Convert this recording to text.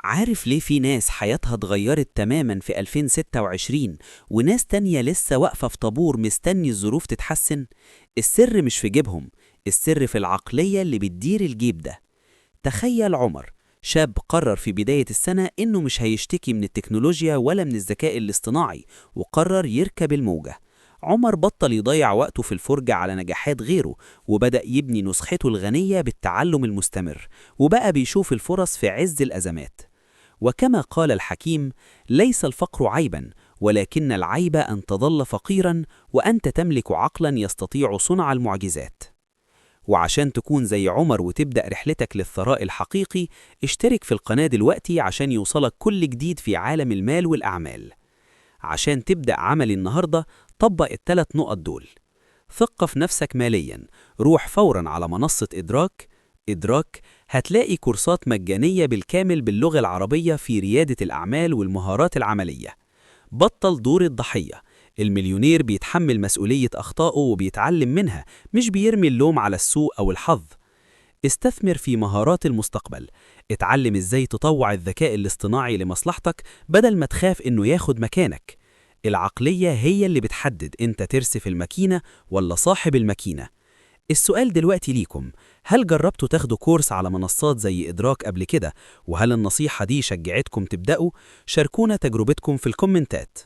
عارف ليه في ناس حياتها اتغيرت تماما في 2026 وناس تانية لسه واقفة في طابور مستني الظروف تتحسن؟ السر مش في جيبهم، السر في العقلية اللي بتدير الجيب ده. تخيل عمر، شاب قرر في بداية السنة إنه مش هيشتكي من التكنولوجيا ولا من الذكاء الاصطناعي، وقرر يركب الموجة. عمر بطل يضيع وقته في الفرجة على نجاحات غيره، وبدأ يبني نسخته الغنية بالتعلم المستمر، وبقى بيشوف الفرص في عز الأزمات. وكما قال الحكيم: ليس الفقر عيبا، ولكن العيب أن تظل فقيرا وأنت تملك عقلا يستطيع صنع المعجزات. وعشان تكون زي عمر وتبدأ رحلتك للثراء الحقيقي، اشترك في القناة دلوقتي عشان يوصلك كل جديد في عالم المال والأعمال. عشان تبدأ عملي النهاردة، طبق الثلاث نقط دول. ثق في نفسك ماليا، روح فورا على منصة إدراك هتلاقي كورسات مجانية بالكامل باللغة العربية في ريادة الأعمال والمهارات العملية. بطل دور الضحية، المليونير بيتحمل مسؤولية أخطائه وبيتعلم منها، مش بيرمي اللوم على السوق أو الحظ. استثمر في مهارات المستقبل، اتعلم ازاي تطوع الذكاء الاصطناعي لمصلحتك بدل ما تخاف انه ياخد مكانك. العقلية هي اللي بتحدد انت ترسف الماكينة ولا صاحب الماكينة. السؤال دلوقتي ليكم: هل جربتوا تاخدوا كورس على منصات زي إدراك قبل كده؟ وهل النصيحة دي شجعتكم تبدأوا؟ شاركونا تجربتكم في الكومنتات.